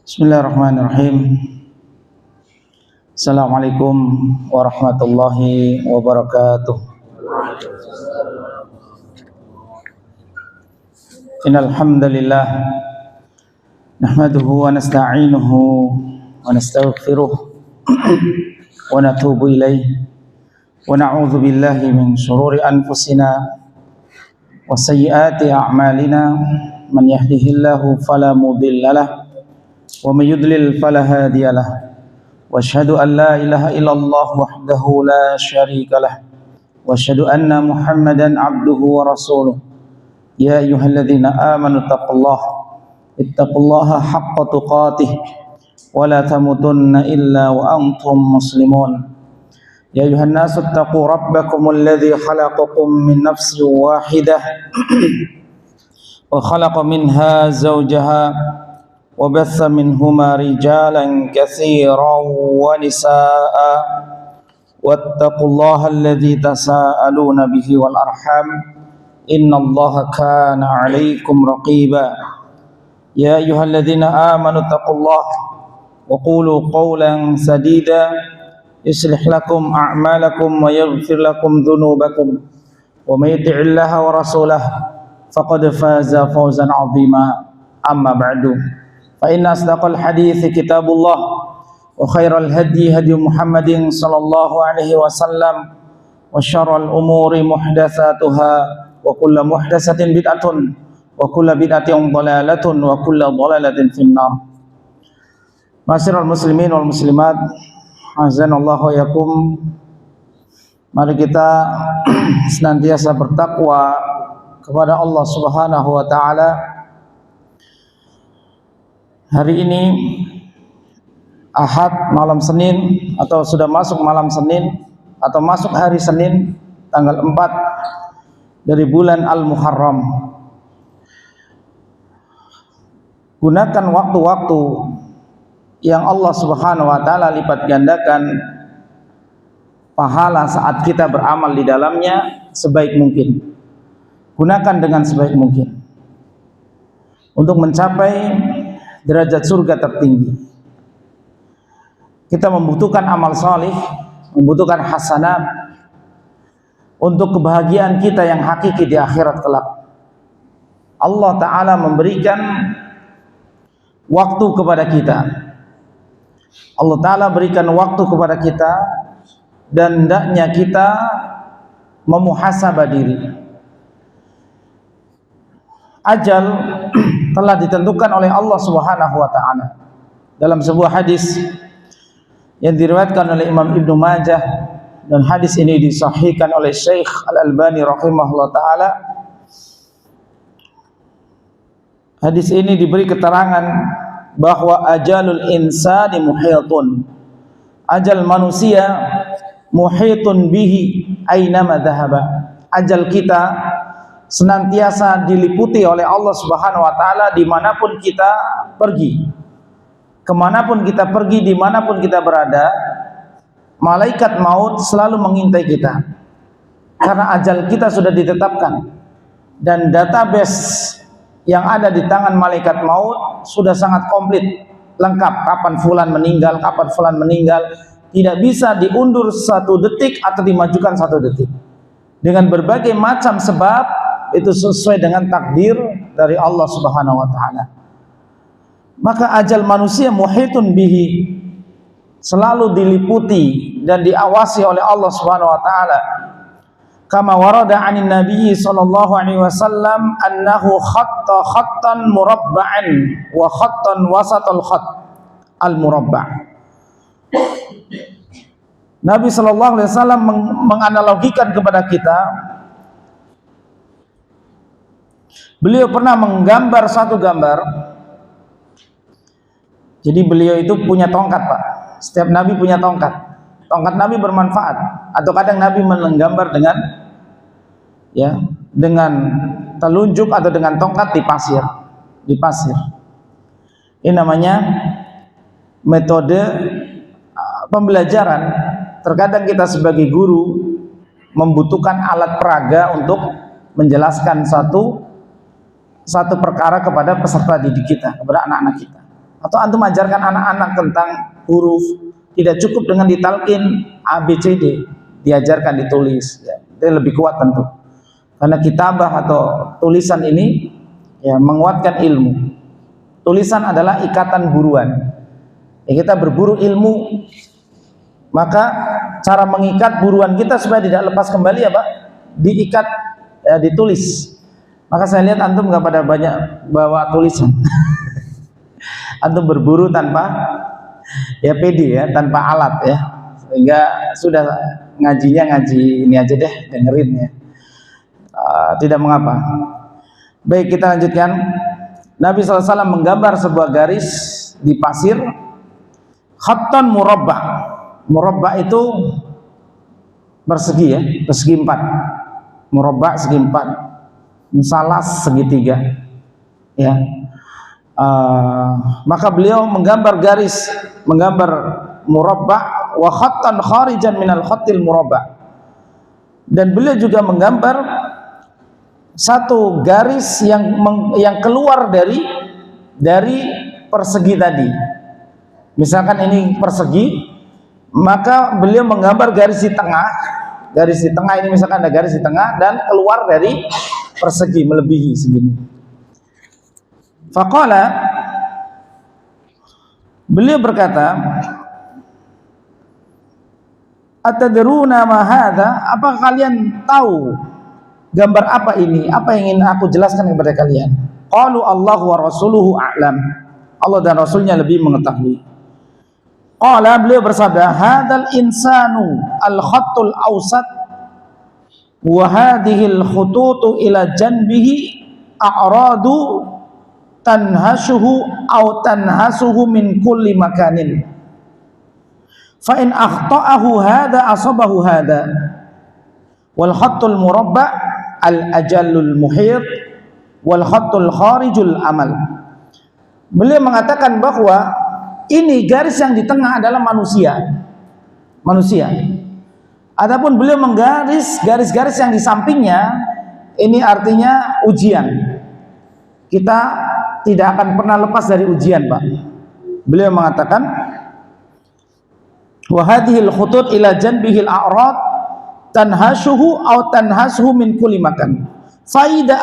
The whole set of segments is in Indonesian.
Bismillahirrahmanirrahim. Assalamualaikum warahmatullahi wabarakatuh. Innal hamdalillah nahmaduhu wa nasta'inuhu wa nastaghfiruh wa natubu ilaihi wa na'udzu billahi min shururi anfusina wa sayyiati a'malina. Man yahdihillahu fala mudilla lahu wa may yudlil fala hadiya lahu. Wa asyhadu an la ilaha illallah wahdahu la syarika lah. Wa asyhadu anna Muhammadan abduhu wa rasuluh. Ya ayyuhalladzina amanu ittaqullaha haqqa tuqatih wa la tamutunna illa wa antum muslimun. Ya ayyuhan nasu ittaqu rabbakumul ladzi khalaqakum min nafsin wahidah wa khalaqa minha zawjaha wa batha minhuma rijalan katsiran wa nisaa'a wattaqullaha alladzi tasaaluna bihi wal arham innallaha kana 'alaikum raqiba. Ya ayyuhalladzina amanu taqullaha wa qulu qawlan sadida yuslih lakum a'malakum wa yaghfir lakum dhunubakum wa may yuti'illaha wa rasulahu faqad faza fawzan 'azima. Amma ba'du, fa inna asdaqal hadithi kitabullah wa khairal hadi hadi Muhammadin sallallahu alaihi wasallam wa syarral umuri muhdatsatuha wa kullu muhdatsatin bid'atun wa kullu bid'atin dhalalatun wa kullu dhalalatin finnar. Ma'asyiral muslimin wal muslimat, azanallahu yakum. Mari kita senantiasa bertakwa kepada Allah Subhanahu wa taala. Hari ini Ahad malam Senin, atau sudah masuk malam Senin atau masuk hari Senin tanggal 4 dari bulan Al-Muharram. Gunakan waktu-waktu yang Allah Subhanahu wa taala lipat gandakan pahala saat kita beramal di dalamnya sebaik mungkin. Gunakan dengan sebaik mungkin untuk mencapai derajat surga tertinggi. Kita membutuhkan amal salih, membutuhkan hasanat untuk kebahagiaan kita yang hakiki di akhirat kelak. Allah Ta'ala memberikan waktu kepada kita. Allah Ta'ala berikan waktu kepada kita, dan hendaknya kita memuhasabah diri. Ajal telah ditentukan oleh Allah Subhanahu wa taala. Dalam sebuah hadis yang diriwayatkan oleh Imam Ibnu Majah, dan hadis ini disahihkan oleh Syekh Al-Albani rahimahullah taala. Hadis ini diberi keterangan bahwa ajalul insani muhitun. Ajal manusia muhitun bihi ainama dhahaba. Ajal kita senantiasa diliputi oleh Allah Subhanahu wa taala dimanapun kita pergi. Kemanapun kita pergi, dimanapun kita berada, malaikat maut selalu mengintai kita, karena ajal kita sudah ditetapkan. Dan database yang ada di tangan malaikat maut sudah sangat komplit, lengkap. Kapan fulan meninggal, kapan fulan meninggal, tidak bisa diundur 1 detik atau dimajukan 1 detik. Dengan berbagai macam sebab, itu sesuai dengan takdir dari Allah Subhanahu wa taala. Maka ajal manusia muhitun bihi, selalu diliputi dan diawasi oleh Allah Subhanahu wa taala. Kama warada 'anin nabiy sallallahu alaihi wasallam annahu khatta khattan murabba'an wa khattan wasatul khatt al-murabba'. Nabi sallallahu alaihi wasallam menganalogikan kepada kita. Beliau pernah menggambar satu gambar. Jadi beliau itu punya tongkat, Pak. Setiap nabi punya tongkat. Tongkat nabi bermanfaat. Atau kadang nabi menggambar dengan telunjuk atau dengan tongkat di pasir. Ini namanya metode pembelajaran. Terkadang kita sebagai guru membutuhkan alat peraga untuk menjelaskan satu perkara kepada peserta didik kita, kepada anak-anak kita. Atau antum ajarkan anak-anak tentang huruf, tidak cukup dengan ditalkin A B C D, diajarkan ditulis, ya. Itu lebih kuat tentu. Karena kitabah atau tulisan ini ya menguatkan ilmu. Tulisan adalah ikatan buruan. Ya, kita berburu ilmu, maka cara mengikat buruan kita supaya tidak lepas kembali apa? Diikat, ya, ditulis. Maka saya lihat antum nggak pada banyak bawa tulisan. Antum berburu tanpa ya PD ya, tanpa alat ya, sehingga sudah ngajinya ngaji ini aja deh, dengerin ya. Tidak mengapa. Baik, kita lanjutkan. Nabi SAW menggambar sebuah garis di pasir, khattan murabba. Murabba itu persegi ya, persegi 4. Murabba segi 4, musalas segitiga ya. Maka beliau menggambar garis, menggambar murabba wa khattan kharijan minal khattil murabba, dan beliau juga menggambar satu garis yang keluar dari persegi tadi. Misalkan ini persegi, maka beliau menggambar garis di tengah. Garis di tengah ini, misalkan ada garis di tengah dan keluar dari persegi melebihi segini. Faqala, beliau berkata, atadruna ma hadza, apa kalian tahu gambar apa ini? Apa yang ingin aku jelaskan kepada kalian? Qalu Allahu wa rasuluhu a'lam. Allah dan Rasulnya lebih mengetahui. Qala, beliau bersabda, hadzal insanu al-khattul awsat wa hadhihi al-khututu ila janbihi a'radu tanhasuhu aw tanhasuhu min kulli makanin, fa in akhta'ahu hadha asabahu hadha, wal khattul murabba al ajallul muhit wal khattul kharijul amal. Beliau mengatakan bahwa ini garis yang di tengah adalah manusia. Adapun beliau menggaris garis-garis yang di sampingnya, ini artinya ujian. Kita tidak akan pernah lepas dari ujian, Pak. Beliau mengatakan, wa hadhil khutut ila janbihil a'rad tanhasuhu aw tanhasuhu min kulli makan. Faida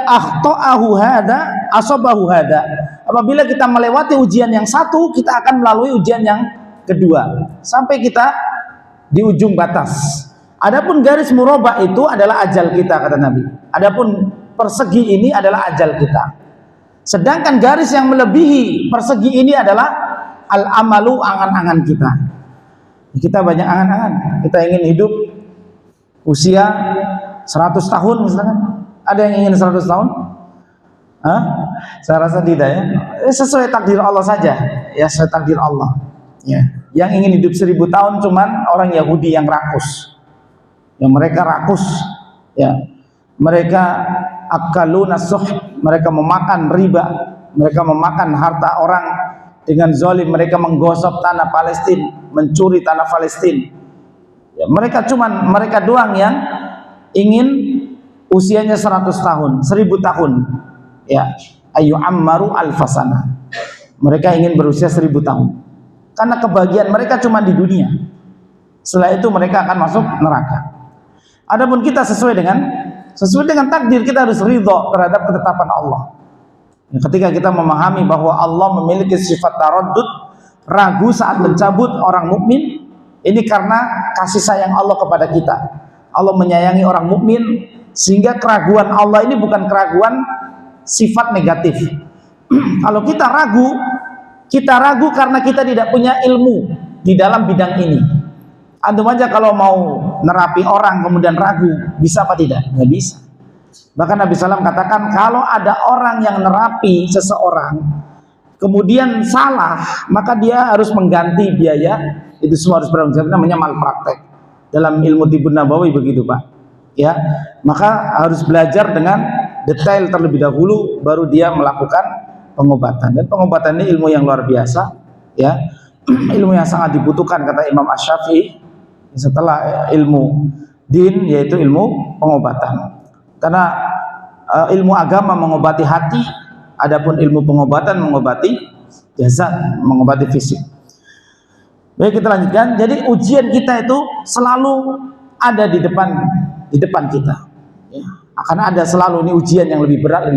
akhta'ahu hada asabahu hada. Apabila kita melewati ujian yang satu, kita akan melalui ujian yang kedua sampai kita di ujung batas. Adapun garis murabba itu adalah ajal kita, kata Nabi. Adapun persegi ini adalah ajal kita. Sedangkan garis yang melebihi persegi ini adalah al-amalu, angan-angan kita. Kita banyak angan-angan. Kita ingin hidup usia 100 tahun misalkan. Ada yang ingin 100 tahun? Hah? Saya rasa tidak ya. Sesuai takdir Allah saja. Ya, sesuai takdir Allah. Ya. Yang ingin hidup 1000 tahun cuman orang Yahudi yang rakus. Yang mereka rakus. Ya. Mereka akaluna suh, mereka memakan riba, mereka memakan harta orang dengan zalim, mereka menggosok tanah Palestina, mencuri tanah Palestina. Ya, mereka doang yang ingin usianya 100 tahun, 1000 tahun. Ya, ayu ammaru alfasana. Mereka ingin berusia 1000 tahun. Karena kebahagiaan mereka cuma di dunia. Setelah itu mereka akan masuk neraka. Adapun kita sesuai dengan takdir, kita harus ridho terhadap ketetapan Allah. Ketika kita memahami bahwa Allah memiliki sifat taraddud, ragu saat mencabut orang mukmin, ini karena kasih sayang Allah kepada kita. Allah menyayangi orang mukmin, sehingga keraguan Allah ini bukan keraguan sifat negatif. Kalau kita ragu karena kita tidak punya ilmu di dalam bidang ini. Antum aja kalau mau nerapi orang kemudian ragu, bisa apa tidak? Nggak bisa. Bahkan Nabi SAW katakan, kalau ada orang yang nerapi seseorang kemudian salah, maka dia harus mengganti biaya. Itu semua harus bertanggung jawab, namanya malpraktek. Dalam ilmu tibbun nabawi begitu, Pak. Ya, maka harus belajar dengan detail terlebih dahulu, baru dia melakukan pengobatan. Dan pengobatan ini ilmu yang luar biasa, ya. Ilmu yang sangat dibutuhkan, kata Imam Asy-Syafi'i, setelah ilmu din, yaitu ilmu pengobatan. Karena ilmu agama mengobati hati, Adapun ilmu pengobatan mengobati jasad, mengobati fisik. Baik, kita lanjutkan. Jadi ujian kita itu selalu ada di depan kita. Ya. Akan ada selalu ini ujian yang lebih berat.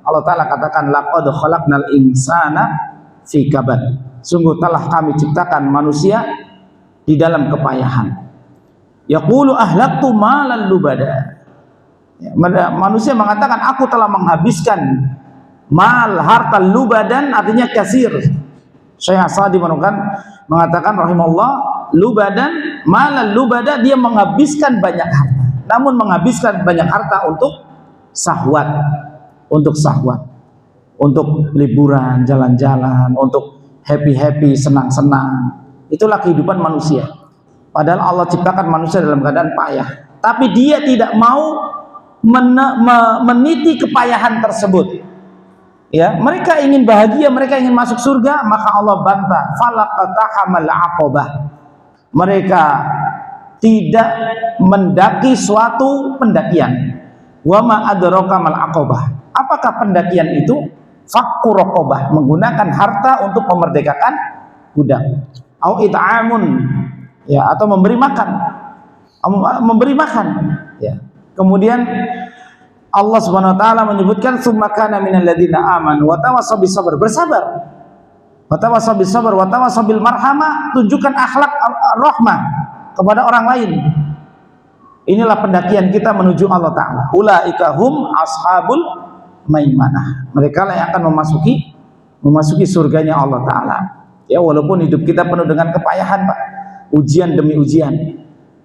Allah Ta'ala katakan, laqad khalaqnal insana fi kabad. Sungguh telah kami ciptakan manusia di dalam kepayahan. Yaqulu ahlaktu malan lubada. Ya, manusia mengatakan, aku telah menghabiskan mal, harta, lubadan artinya kasir. Syekh As-Sa'di mengatakan rahimahullah, lubadan, malan lubada, dia menghabiskan banyak harta. Namun menghabiskan banyak harta untuk syahwat, untuk liburan, jalan-jalan, untuk happy, senang-senang. Itulah kehidupan manusia. Padahal Allah ciptakan manusia dalam keadaan payah, tapi dia tidak mau meniti kepayahan tersebut. Ya, mereka ingin bahagia, mereka ingin masuk surga, maka Allah bantah, falaqatahamal aqabah. Mereka tidak mendaki suatu pendakian. Wa ma adraka mal aqabah. Apakah pendakian itu? Fakku raqabah, menggunakan harta untuk memerdekakan budak. Au it'amun, ya, atau memberi makan, ya. Kemudian Allah Subhanahu wa taala menyebutkan summa kana minal ladzina amanu wa tawassaw bis sabr, bersabar. Wa tawassaw bis sabr wa tawassaw bil marhamah, tunjukkan akhlak rahmah kepada orang lain. Inilah pendakian kita menuju Allah Ta'ala. Ulaika hum ashabul maimanah. Mereka lah yang akan memasuki surganya Allah Ta'ala. Ya, walaupun hidup kita penuh dengan kepayahan, Pak, ujian demi ujian,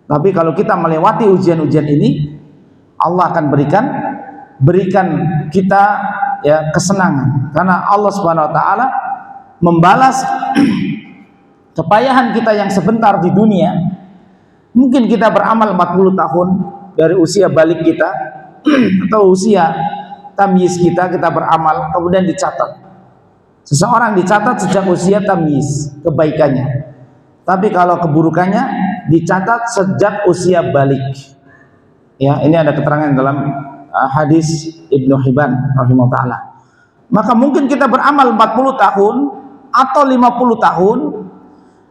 tapi kalau kita melewati ujian-ujian ini, Allah akan berikan kita, ya, kesenangan, karena Allah Subhanahu wa taala membalas kepayahan kita yang sebentar di dunia. Mungkin kita beramal 40 tahun dari usia balik kita atau usia tamyiz kita beramal, kemudian dicatat. Seseorang dicatat sejak usia tamyiz kebaikannya, tapi kalau keburukannya dicatat sejak usia balik. Ya, ini ada keterangan dalam hadis Ibnu Hibban rahimahullah ta'ala. Maka mungkin kita beramal 40 tahun atau 50 tahun,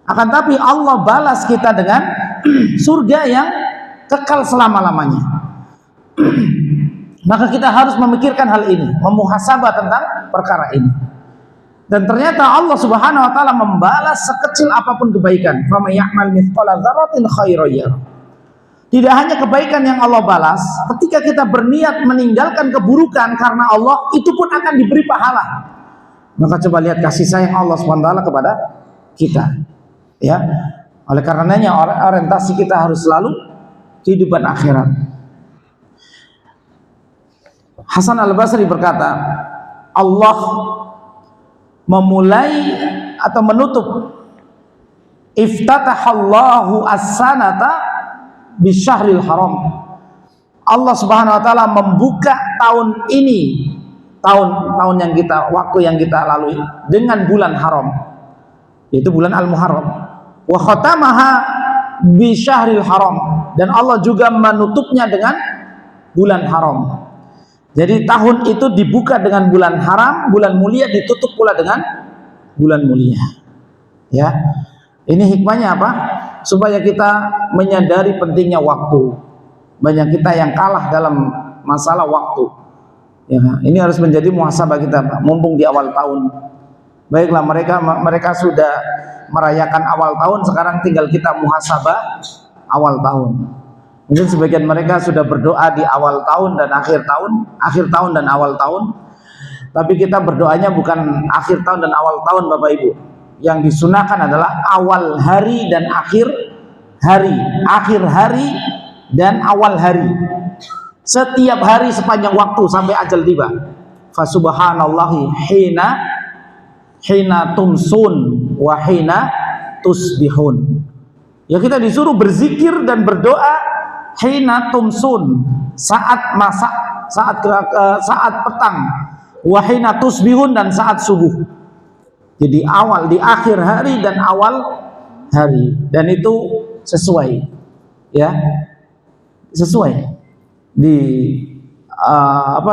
akan tapi Allah balas kita dengan surga yang kekal selama-lamanya. Maka kita harus memikirkan hal ini, memuhasabah tentang perkara ini. Dan ternyata Allah Subhanahu wa taala membalas sekecil apapun kebaikan. Faman ya'mal mithqala dzarratin khairan yarah. Tidak hanya kebaikan yang Allah balas, ketika kita berniat meninggalkan keburukan karena Allah, itu pun akan diberi pahala. Maka coba lihat kasih sayang Allah SWT kepada kita. Ya, oleh karenanya orientasi kita harus selalu kehidupan akhirat. Hasan Al-Basri berkata, Allah memulai atau menutup iftatahallahu as-sanata bisyahril haram. Allah Subhanahu wa taala membuka tahun ini, tahun yang waktu yang kita lalui dengan bulan haram, yaitu bulan Al-Muharram. Wa khatamaha bisyahril haram, dan Allah juga menutupnya dengan bulan haram. Jadi tahun itu dibuka dengan bulan haram, bulan mulia, ditutup pula dengan bulan mulia. Ya. Ini hikmahnya apa? Supaya kita menyadari pentingnya waktu. Banyak kita yang kalah dalam masalah waktu. Ya, ini harus menjadi muhasabah kita, Pak. Mumpung di awal tahun. Baiklah, mereka sudah merayakan awal tahun, sekarang tinggal kita muhasabah awal tahun. Mungkin sebagian mereka sudah berdoa di awal tahun dan akhir tahun dan awal tahun. Tapi kita berdoanya bukan akhir tahun dan awal tahun, Bapak Ibu. Yang disunahkan adalah awal hari dan akhir hari dan awal hari. Setiap hari sepanjang waktu sampai ajal tiba. Fa subhanallahi hina tumsun wa hina tusbihun. Ya, kita disuruh berzikir dan berdoa hina tumsun, saat masak, saat petang, wa hina tusbihun, dan saat subuh. Jadi di akhir hari dan awal hari, dan itu sesuai, ya, sesuai di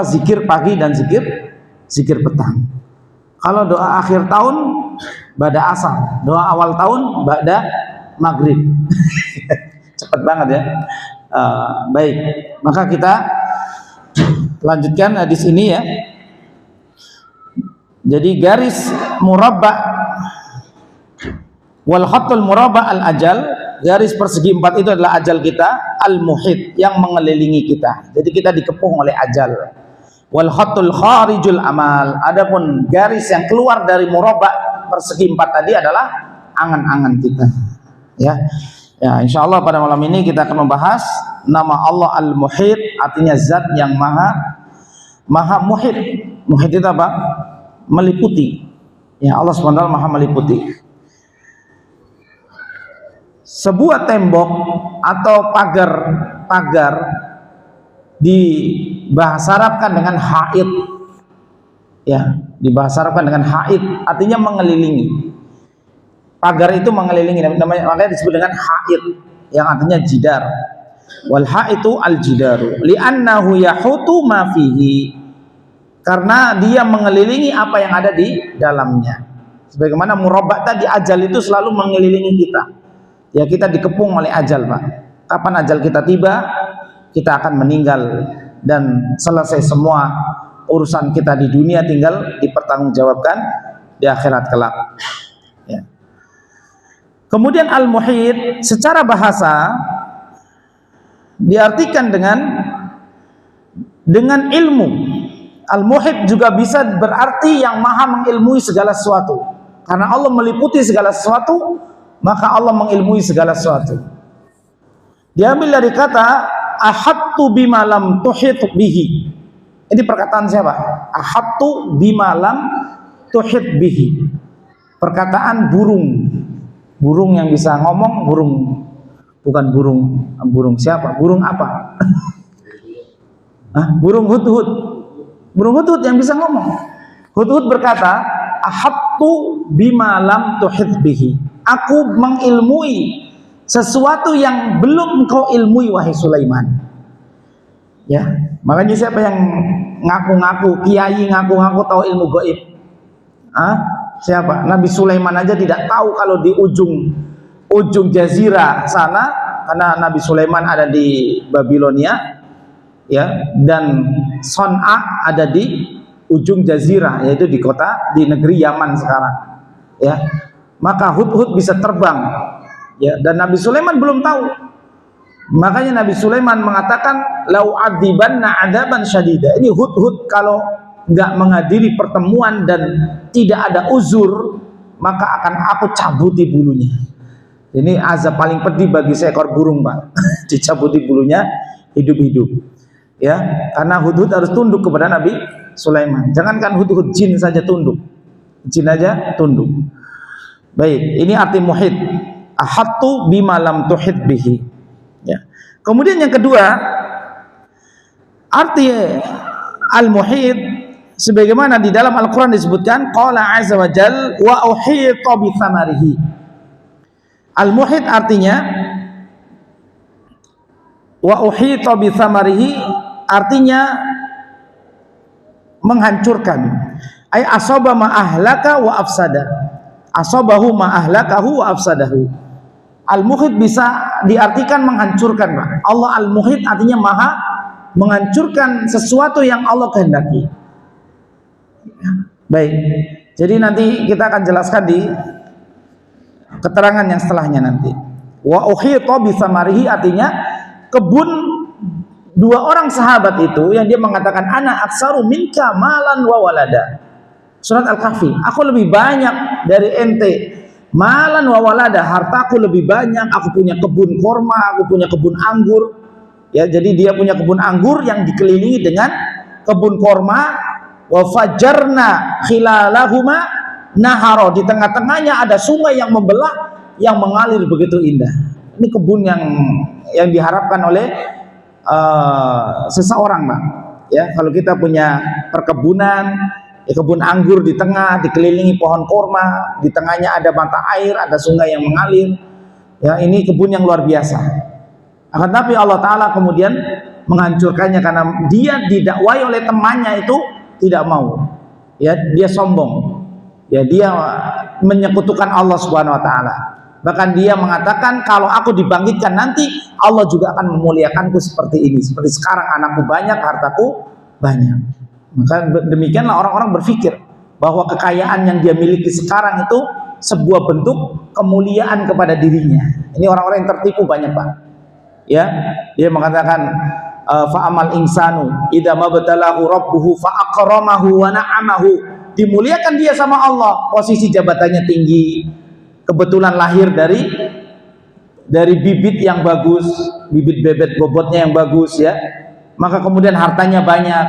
zikir pagi dan zikir zikir petang. Kalau doa akhir tahun ba'da asar, doa awal tahun ba'da maghrib. Cepat banget ya. Baik, maka kita lanjutkan hadis ini ya. Jadi garis murabba wal khattul murabba al ajal, garis persegi 4 itu adalah ajal kita, al muhit yang mengelilingi kita. Jadi kita dikepung oleh ajal. Wal khattul kharijul amal, adapun garis yang keluar dari murabba persegi 4 tadi adalah angan-angan kita. Ya. Ya, insyaallah pada malam ini kita akan membahas nama Allah Al-Muhit, artinya zat yang maha muhit. Muhit itu apa? Meliputi. Ya, Allah SWT maha meliputi. Sebuah tembok atau pagar dibahasa Arabkan dengan haid. Ya, dibahasa Arabkan dengan haid, artinya mengelilingi. Pagar itu mengelilingi, makanya disebut dengan haid, yang artinya jidar. Wal haitu al jidaru li'annahu yahutu ma fihi, karena dia mengelilingi apa yang ada di dalamnya. Sebagaimana murabba tadi, ajal itu selalu mengelilingi kita. Ya, kita dikepung oleh ajal, Pak. Kapan ajal kita tiba, kita akan meninggal dan selesai semua urusan kita di dunia, tinggal dipertanggungjawabkan di akhirat kelak. Ya. Kemudian al-muhit secara bahasa diartikan dengan ilmu. Al-muhit juga bisa berarti yang maha mengilmui segala sesuatu. Karena Allah meliputi segala sesuatu, maka Allah mengilmui segala sesuatu. Diambil dari kata ahattu bima lam tuhit bihi. Ini perkataan siapa? Ahattu bima lam tuhit bihi. Perkataan burung yang bisa ngomong, bukan burung siapa? Burung apa? Burung hudhud. Burung hudhud yang bisa ngomong. Hudhud berkata, ahattu bima lam tuhit bihi. Aku mengilmui sesuatu yang belum engkau ilmui, wahai Sulaiman. Ya, makanya siapa yang ngaku-ngaku kiai, ngaku-ngaku tahu ilmu gaib? Siapa? Nabi Sulaiman aja tidak tahu kalau di ujung jazirah sana, karena Nabi Sulaiman ada di Babilonia, ya, dan Son'a ada di ujung jazirah, yaitu di negeri Yaman sekarang, ya. Maka hudhud bisa terbang, ya, dan Nabi Sulaiman belum tahu. Makanya Nabi Sulaiman mengatakan lau adzibanna adaban syadida. Ini hudhud kalau nggak menghadiri pertemuan dan tidak ada uzur, maka akan aku cabuti bulunya. Ini azab paling pedih bagi seekor burung, Pak. Dicabuti bulunya hidup-hidup. Ya, karena hudhud harus tunduk kepada Nabi Sulaiman. Jangankan hudhud, jin saja tunduk. Jin aja tunduk. Baik, ini arti muhit. Ahattu bima lam tuhit bihi. Ya. Kemudian yang kedua, arti al-muhit sebagaimana di dalam Al-Quran disebutkan, qala azza wa jal wa uhita bi thamarihi. Al-muhit artinya wa uhita bi thamarihi, artinya menghancurkan. Ay asaba ma ahlaka wa afsada. Asabahu ma ahlakahu wa afsadahu. Al-muhit bisa diartikan menghancurkan, Pak. Allah al-muhit artinya maha menghancurkan sesuatu yang Allah kehendaki. Baik, jadi nanti kita akan jelaskan di keterangan yang setelahnya nanti. Wa uhita bi thamarihi artinya kebun dua orang sahabat itu yang dia mengatakan ana aksaru minka malan wa walada. Surat Al-Kahfi, aku lebih banyak dari ente malan wa walada, hartaku lebih banyak, aku punya kebun korma, aku punya kebun anggur. Ya, jadi dia punya kebun anggur yang dikelilingi dengan kebun korma. Wa fajarna khilalahuma naharo, di tengah-tengahnya ada sungai yang membelah, yang mengalir begitu indah. Ini kebun yang diharapkan oleh seseorang, Pak. Ya, kalau kita punya perkebunan, ya, kebun anggur di tengah dikelilingi pohon korma, di tengahnya ada mata air, ada sungai yang mengalir. Ya, ini kebun yang luar biasa. Akan tapi Allah Ta'ala kemudian menghancurkannya karena dia didakwai oleh temannya itu tidak mau. Ya, dia sombong. Ya, dia menyekutukan Allah Subhanahu wa taala. Bahkan dia mengatakan kalau aku dibangkitkan nanti Allah juga akan memuliakanku seperti ini. Seperti sekarang anakku banyak, hartaku banyak. Maka demikianlah orang-orang berpikir bahwa kekayaan yang dia miliki sekarang itu sebuah bentuk kemuliaan kepada dirinya. Ini orang-orang yang tertipu banyak, Pak. Ya, dia mengatakan fa'amal insanu idza mabtalahu rabbuhu fa'akramahu wa na'amahu. Dimuliakan dia sama Allah, posisi jabatannya tinggi, kebetulan lahir dari bibit yang bagus, bibit bebet bobotnya yang bagus, ya. Maka kemudian hartanya banyak,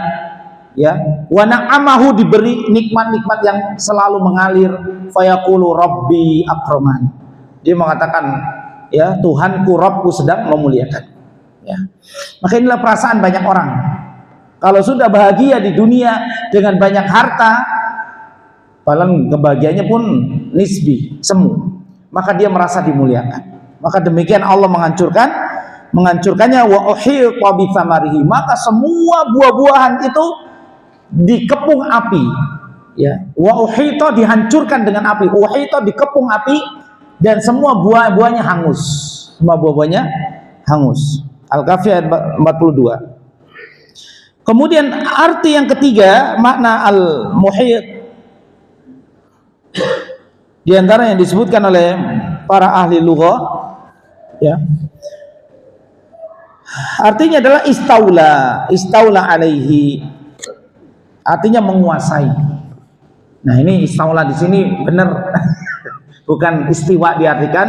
ya. Wa na'amahu, diberi nikmat-nikmat yang selalu mengalir, fayaqulu rabbi akraman. Dia mengatakan, ya, Tuhanku, Rabbku sedang memuliakan, ya. Maka inilah perasaan banyak orang. Kalau sudah bahagia di dunia dengan banyak harta, paling kebahagiaannya pun nisbi, semu, maka dia merasa dimuliakan. Maka demikian Allah menghancurkannya. Wa uhita bi thamarihi, maka semua buah-buahan itu dikepung api, ya. Wa uhita, dihancurkan dengan api, uhita, dikepung api, dan semua buah-buahnya hangus. Semua buah-buahnya hangus. Al-Kahfi ayat 42. Kemudian arti yang ketiga, makna al-muhit, di antara yang disebutkan oleh para ahli lughah, ya, artinya adalah istaula alaihi, artinya menguasai. Nah, ini istaula di sini benar bukan istiwa diartikan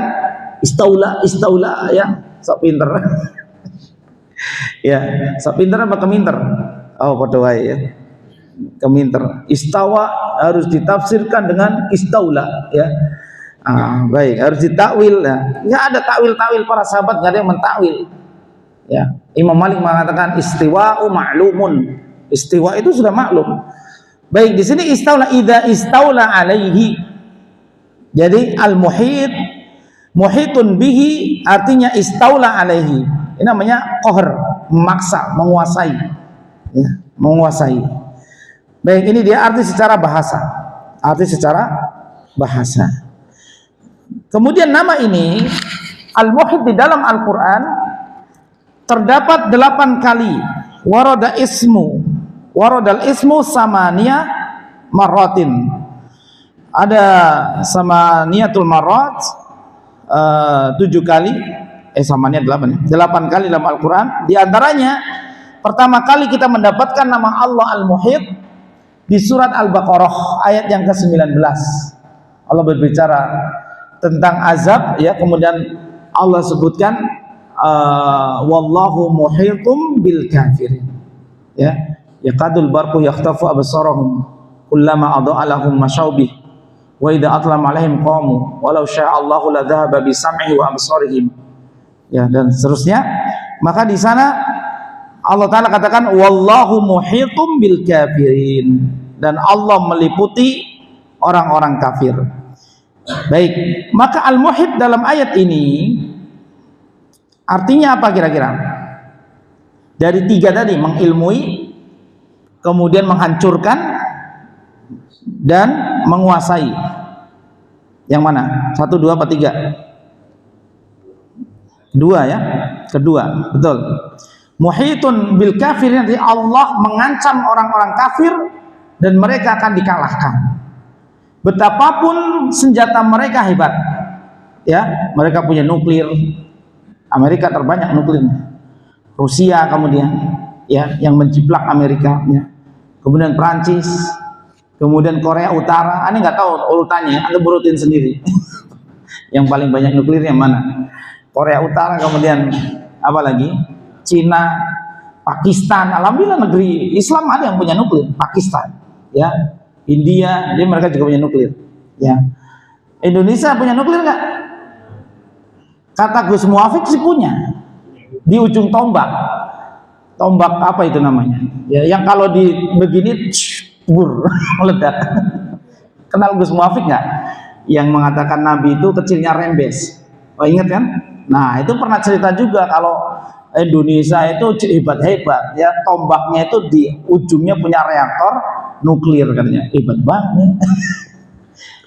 istaula, ya, sok pinter. Ya, sok pinter apa keminter? Oh, padha wae, ya. Keminter. Istawa harus ditafsirkan dengan istaula, ya. Baik, harus ditakwil, ya. Nggak ada takwil-takwil, para sahabat nggak ada yang mentakwil, ya. Imam Malik mengatakan istiwa'u ma'lumun, istiwa itu sudah maklum. Baik, di sini istaula, idza istaula alaihi, jadi al-muhit, muhitun bihi, artinya istaula alaihi. Ini namanya qahr, memaksa, menguasai, ya, menguasai. Baik, ini dia arti secara bahasa. Arti secara bahasa. Kemudian nama ini Al-Muhit di dalam Al-Quran terdapat 8 kali. Waradal ismu samania marratin. Ada samaniatul marrat 7 kali. Samania 8 kali dalam Al-Quran. Di antaranya pertama kali kita mendapatkan nama Allah Al-Muhit di surat Al-Baqarah ayat yang ke-19. Allah berbicara tentang azab, ya, kemudian Allah sebutkan wallahu muhitum bil kafirin, ya, yaqadul barqu yakhtafu absarahum kullama adha'a lahum masyawbih wa idza atlama alaihim qamu walau syaa Allahu la dhahaba bi sam'ihi wa absarihim, ya, dan seterusnya. Maka di sana Allah Ta'ala katakan wallahu muhitum bil kafirin, dan Allah meliputi orang-orang kafir. Baik, maka al-muhit dalam ayat ini artinya apa kira-kira? Dari 3 tadi, mengilmui, kemudian menghancurkan, dan menguasai. Yang mana? 1, 2, apa 3? 2, ya, kedua, betul. Muhitun bil kafirin, nanti Allah mengancam orang-orang kafir dan mereka akan dikalahkan. Betapapun senjata mereka hebat, ya, mereka punya nuklir. Amerika terbanyak nuklirnya. Rusia kemudian, ya, yang menjiplak Amerika, ya. Kemudian Prancis, kemudian Korea Utara. Anda nggak tahu urutannya, Anda berutin sendiri. Yang paling banyak nuklirnya mana? Korea Utara, kemudian apa lagi? Cina, Pakistan. Alhamdulillah negeri Islam ada yang punya nuklir. Pakistan, ya, India, dia mereka juga punya nuklir, ya. Indonesia punya nuklir nggak? Kata Gus Muafik sih punya, di ujung tombak. Tombak apa itu namanya? Ya, yang kalau di begini, meledak. Kenal Gus Muafik nggak? Yang mengatakan Nabi itu kecilnya rembes. Oh, ingat kan? Nah, itu pernah cerita juga kalau Indonesia itu hebat-hebat, ya, tombaknya itu di ujungnya punya reaktor, nuklir katanya. Hebat banget.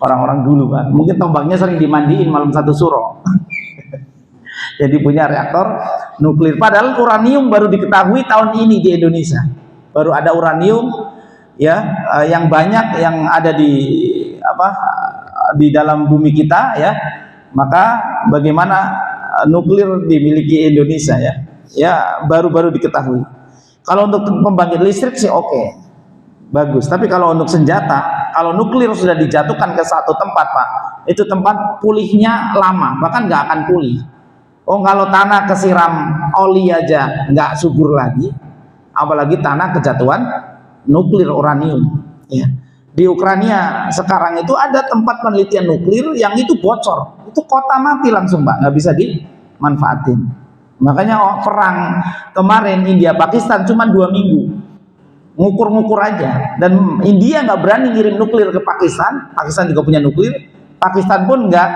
Orang-orang dulu Pak, mungkin tombaknya sering dimandiin malam satu suro. Jadi punya reaktor nuklir. Padahal uranium baru diketahui tahun ini di Indonesia. Baru ada uranium ya, yang banyak yang ada di dalam bumi kita ya. Maka bagaimana nuklir dimiliki Indonesia ya? Ya baru-baru diketahui. Kalau untuk pembangkit listrik sih oke. Bagus, tapi kalau untuk senjata, kalau nuklir sudah dijatuhkan ke satu tempat Pak, itu tempat pulihnya lama, bahkan nggak akan pulih. Oh, kalau tanah kesiram oli aja nggak subur lagi, apalagi tanah kejatuhan nuklir uranium. Ya. Di Ukraina sekarang itu ada tempat penelitian nuklir yang itu bocor, itu kota mati langsung Pak, nggak bisa dimanfaatin. Makanya perang kemarin India Pakistan cuma 2 minggu. Ngukur-ngukur aja, dan India nggak berani ngirim nuklir ke Pakistan. Pakistan juga punya nuklir. Pakistan pun nggak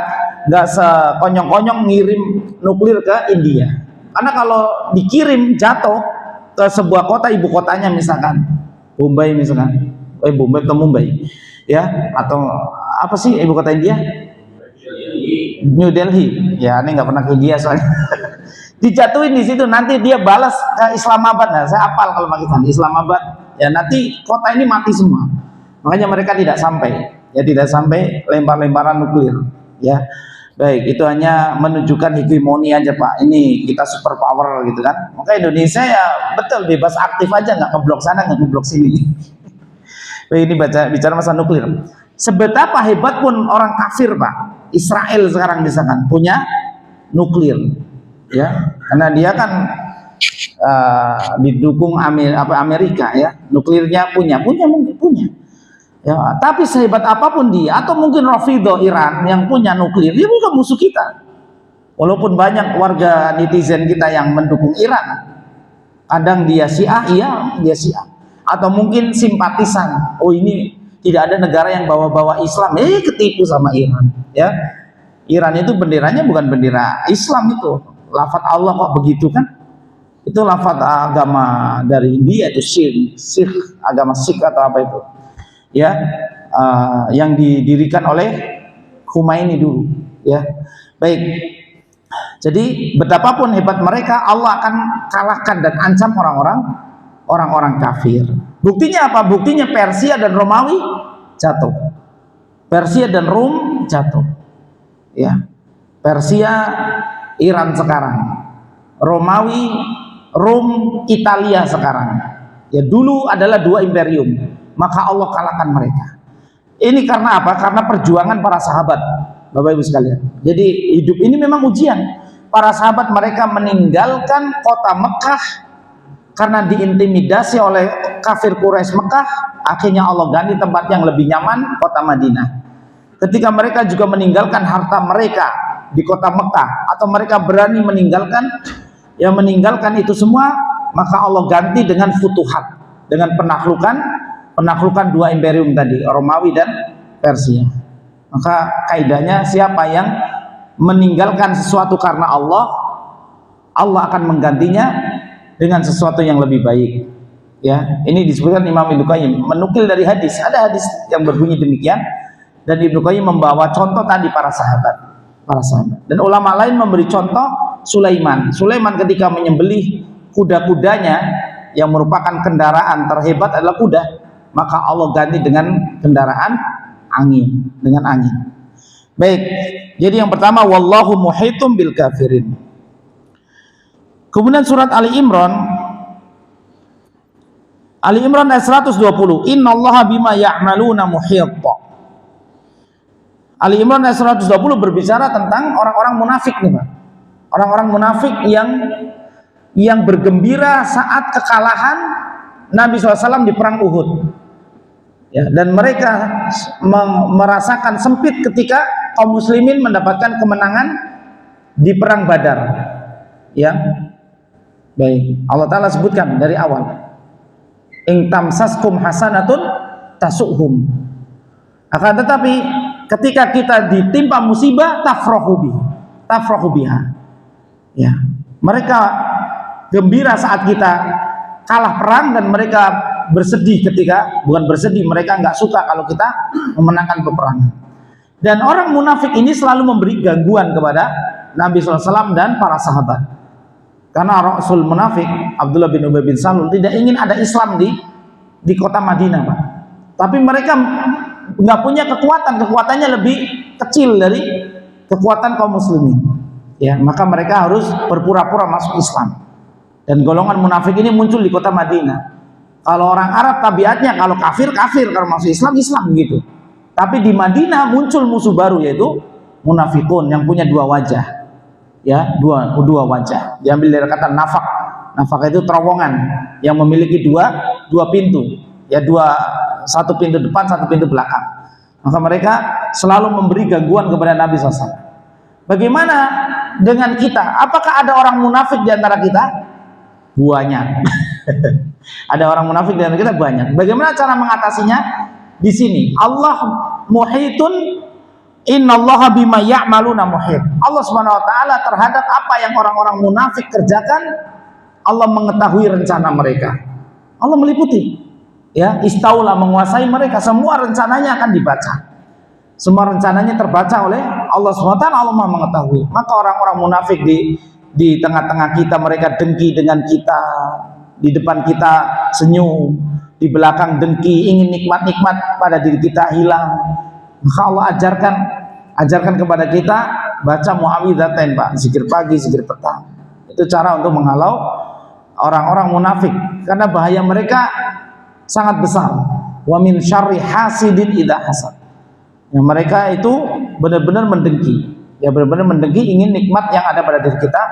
sekonyong-konyong ngirim nuklir ke India, karena kalau dikirim jatuh ke sebuah kota, ibu kotanya misalkan Mumbai misalkan, Mumbai atau Mumbai ya, atau apa sih ibu kota India? New Delhi ya, ini nggak pernah ke India soalnya. Dijatuhin di situ, nanti dia balas ke Islamabad. Nah, saya hafal kalau Pakistan Islamabad ya, nanti kota ini mati semua. Makanya mereka tidak sampai lempar-lemparan nuklir ya. Baik, itu hanya menunjukkan hegemoni aja Pak, ini kita super power gitu kan. Maka Indonesia ya betul bebas aktif aja, nggak ngeblok sana nggak ngeblok sini. Baik, ini bicara masalah nuklir. Seberapa hebat pun orang kafir Pak, Israel sekarang misalkan punya nuklir ya, karena dia kan didukung Amerika ya, nuklirnya punya ya. Tapi sehebat apapun dia, atau mungkin Rafidho Iran yang punya nuklir, dia bukan musuh kita. Walaupun banyak warga netizen kita yang mendukung Iran, kadang dia Syiah, iya dia Syiah, atau mungkin simpatisan. Oh, ini tidak ada negara yang bawa-bawa Islam, ketipu sama Iran ya. Iran itu benderanya bukan bendera Islam, itu lafaz Allah kok begitu kan? Itu lafaz agama dari India, itu Sikh, agama Sikh atau apa itu ya, yang didirikan oleh Khomeini dulu ya. Baik, jadi betapapun hebat mereka, Allah akan kalahkan dan ancam orang-orang kafir. Buktinya apa? Buktinya Persia dan Romawi jatuh. Persia dan Rom jatuh ya. Persia Iran sekarang, Romawi, Rom, Italia sekarang. Ya, dulu adalah 2 imperium, maka Allah kalahkan mereka. Ini karena apa? Karena perjuangan para sahabat, Bapak Ibu sekalian. Jadi hidup ini memang ujian. Para sahabat mereka meninggalkan kota Mekah karena diintimidasi oleh kafir Quraisy Mekah. Akhirnya Allah ganti tempat yang lebih nyaman, kota Madinah. Ketika mereka juga meninggalkan harta mereka di kota Mekah, atau mereka berani meninggalkan itu semua, maka Allah ganti dengan futuhat, dengan penaklukan 2 imperium tadi, Romawi dan Persia. Maka kaidahnya, siapa yang meninggalkan sesuatu karena Allah, Allah akan menggantinya dengan sesuatu yang lebih baik ya. Ini disebutkan Imam Ibnu Qayyim menukil dari hadis, ada hadis yang berbunyi demikian, dan Ibnu Qayyim membawa contoh tadi para sahabat. Dan ulama lain memberi contoh Sulaiman ketika menyembelih kuda-kudanya yang merupakan kendaraan terhebat adalah kuda, maka Allah ganti dengan kendaraan angin, Baik, jadi yang pertama, wallahu muhitum bil kafirin. Kemudian surat Ali Imran ayat 120, innallaha bima ya'maluna muhit. Ali Imran ayat 120 berbicara tentang orang-orang munafik nih Pak. Orang-orang munafik yang bergembira saat kekalahan Nabi SAW di perang Uhud ya, dan mereka merasakan sempit ketika kaum muslimin mendapatkan kemenangan di perang Badar ya. Baik, Allah Ta'ala sebutkan dari awal, in tamsaskum hasanatun tasuhum, akan tetapi ketika kita ditimpa musibah tafrahu biha ya, mereka gembira saat kita kalah perang, dan mereka bersedih bukan bersedih, mereka nggak suka kalau kita memenangkan peperangan. Dan orang munafik ini selalu memberi gangguan kepada Nabi SAW dan para sahabat. Karena Rasul munafik Abdullah bin Ubay bin Salul tidak ingin ada Islam di kota Madinah, Pak. Tapi mereka nggak punya kekuatannya lebih kecil dari kekuatan kaum muslimin. Ya, maka mereka harus berpura-pura masuk Islam. Dan golongan munafik ini muncul di kota Madinah. Kalau orang Arab tabiatnya kalau kafir, kalau masuk Islam gitu. Tapi di Madinah muncul musuh baru, yaitu munafikun yang punya dua wajah. Ya, dua wajah. Diambil dari kata nafak. Nafak itu terowongan yang memiliki dua pintu. Ya, satu pintu depan, satu pintu belakang. Maka mereka selalu memberi gangguan kepada Nabi SAW. Bagaimana dengan kita? Apakah ada orang munafik di antara kita? Banyak. Ada orang munafik di antara kita banyak. Bagaimana cara mengatasinya? Di sini Allah muhitun, innallaha bima ya'maluna muhit. Allah Subhanahu wa taala terhadap apa yang orang-orang munafik kerjakan, Allah mengetahui rencana mereka. Allah meliputi. Ya, istaula, menguasai mereka, semua rencananya akan dibaca. Semua rencananya terbaca oleh Allah Subhanahu wa taala, Allah Maha mengetahui. Maka orang-orang munafik di tengah-tengah kita, mereka dengki dengan kita, di depan kita senyum, di belakang dengki, ingin nikmat-nikmat pada diri kita hilang. Maka Allah ajarkan kepada kita baca muawwidzatain, Pak, zikir pagi, zikir petang. Itu cara untuk menghalau orang-orang munafik, karena bahaya mereka sangat besar. Wa min syarri hasidin idza hasad. Yang mereka itu benar-benar mendengki. Ya, benar-benar mendengki, ingin nikmat yang ada pada diri kita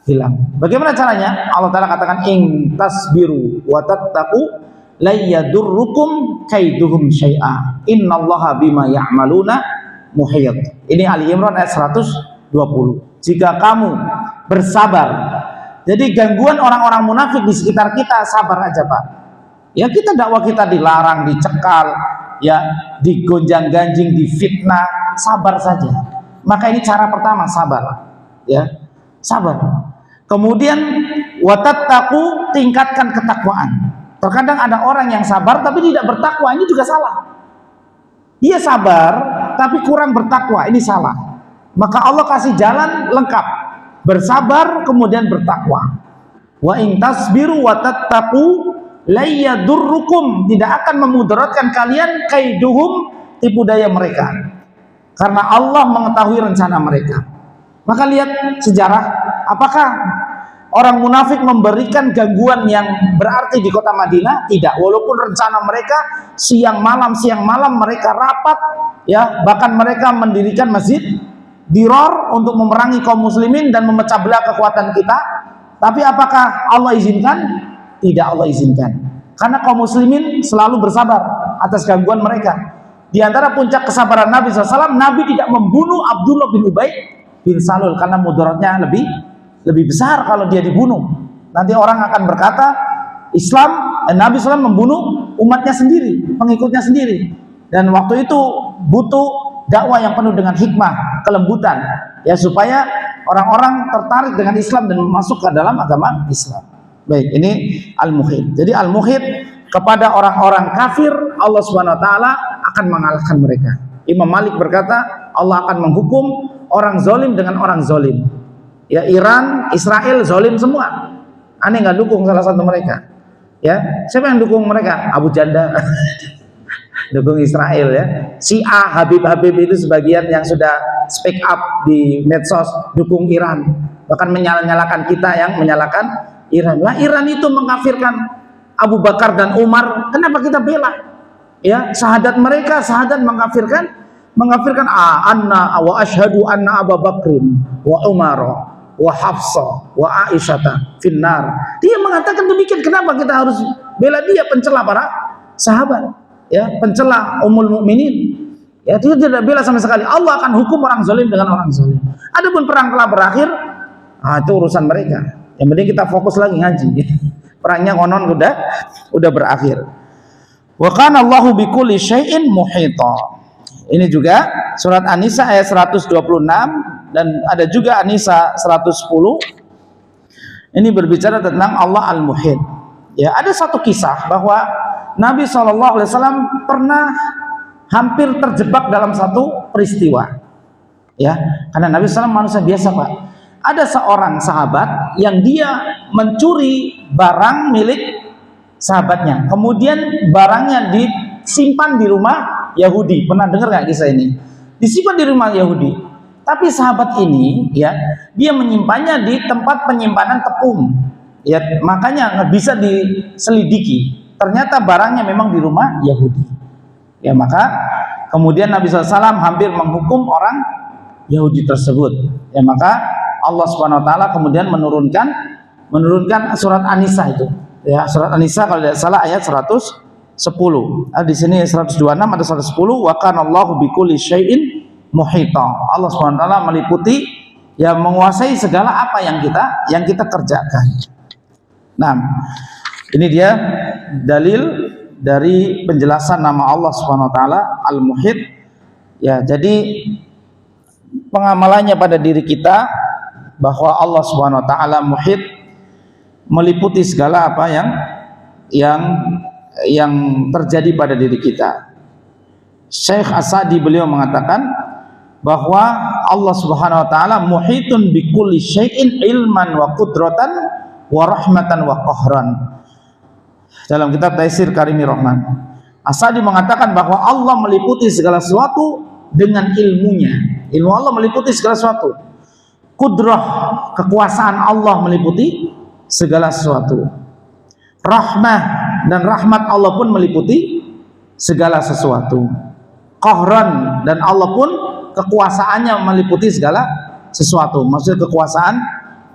hilang. Bagaimana caranya? Allah Ta'ala katakan, in tasbiru wa tattaqu la yadurrukum kaiduhum syai'a innallaha bima ya'maluna muhit. Ini Ali Imran ayat 120. Jika kamu bersabar. Jadi gangguan orang-orang munafik di sekitar kita, sabar aja, Pak. Ya, kita dakwah kita dilarang, dicekal, ya, digonjang-ganjing, difitnah, sabar saja. Maka ini cara pertama, sabar. Ya, sabar. Kemudian watattaqu, tingkatkan ketakwaan. Terkadang ada orang yang sabar tapi tidak bertakwa, ini juga salah. Dia sabar tapi kurang bertakwa, ini salah. Maka Allah kasih jalan lengkap. Bersabar kemudian bertakwa. Wa in tasbiru wa tattaqu la yadurrukum, tidak akan memudaratkan kalian kaiduhum, tipu daya mereka. Karena Allah mengetahui rencana mereka. Maka lihat sejarah, apakah orang munafik memberikan gangguan yang berarti di kota Madinah? Tidak. Walaupun rencana mereka siang malam mereka rapat, ya, bahkan mereka mendirikan masjid Diror untuk memerangi kaum muslimin dan memecah belah kekuatan kita. Tapi apakah Allah izinkan? Tidak Allah izinkan. Karena kaum muslimin selalu bersabar atas gangguan mereka. Di antara puncak kesabaran Nabi SAW, Nabi tidak membunuh Abdullah bin Ubay bin Salul karena mudaratnya lebih besar kalau dia dibunuh. Nanti orang akan berkata Nabi SAW membunuh umatnya sendiri, pengikutnya sendiri. Dan waktu itu butuh dakwah yang penuh dengan hikmah, kelembutan, ya, supaya orang-orang tertarik dengan Islam dan masuk ke dalam agama Islam. Baik, ini al-muhit. Jadi al-muhit kepada orang-orang kafir, Allah Subhanahu wa taala akan mengalahkan mereka. Imam Malik berkata, Allah akan menghukum orang zalim dengan orang zalim. Ya, Iran, Israel zalim semua. Aneh nggak dukung salah satu mereka. Ya, siapa yang dukung mereka? Abu Janda. Dukung Israel, ya. Syiah, Habib itu sebagian yang sudah speak up di medsos dukung Iran. Bahkan menyalahkan kita yang menyalahkan Iran. Lah, Iran itu mengkafirkan Abu Bakar dan Umar. Kenapa kita bela? Ya, sahadat mereka, sahadat mengkafirkan anna wa asyhadu anna Abu Bakrin wa Umar wa Hafsah wa Aisyah finnar. Dia mengatakan demikian. Kenapa kita harus bela dia, pencela para sahabat, ya, pencela Ummul Mukminin? Ya, dia tidak bela sama sekali. Allah akan hukum orang zalim dengan orang zalim. Adapun perang telah berakhir, itu urusan mereka. Yang penting kita fokus lagi ngaji. Perangnya konon udah berakhir. Wa kana Allahu bikulli syai'in muhita. Ini juga surat An-Nisa ayat 126 dan ada juga An-Nisa 110. Ini berbicara tentang Allah Al-Muhit. Ya, ada satu kisah bahwa Nabi SAW pernah hampir terjebak dalam satu peristiwa, ya, karena Nabi SAW manusia biasa, Pak. Ada seorang sahabat yang dia mencuri barang milik sahabatnya, kemudian barangnya disimpan di rumah Yahudi. Pernah dengar nggak kisah ini? Disimpan di rumah Yahudi. Tapi sahabat ini, ya, dia menyimpannya di tempat penyimpanan tepung, ya, makanya nggak bisa diselidiki. Ternyata barangnya memang di rumah Yahudi. Ya, maka kemudian Nabi SAW hampir menghukum orang Yahudi tersebut. Ya, maka Allah Subhanahu Wa Taala kemudian menurunkan surat An-Nisa itu. Ya, surat An-Nisa kalau tidak salah ayat 110. Di sini 126 atau 110. Wa kana Allahu bikulli syai'in muhita. Allah Subhanahu Wa Taala meliputi, ya, menguasai segala apa yang kita kerjakan. Nah, ini dia dalil dari penjelasan nama Allah Subhanahu Wa Taala Al-Muhit. Ya, jadi pengamalannya pada diri kita bahwa Allah Subhanahu Wa Taala Muhit, meliputi segala apa yang terjadi pada diri kita. Syekh As-Sa'di beliau mengatakan bahwa Allah Subhanahu Wa Taala muhitun bikulli syai'in ilman wa qudratan wa rahmatan wa qahran. Dalam kitab Taisir Karimi Rahman, As-Sa'di mengatakan bahwa Allah meliputi segala sesuatu dengan ilmunya. Ilmu Allah meliputi segala sesuatu. Kudrah, kekuasaan Allah meliputi segala sesuatu. Rahmah dan rahmat Allah pun meliputi segala sesuatu. Qahran, dan Allah pun kekuasaannya meliputi segala sesuatu. Maksudnya kekuasaan,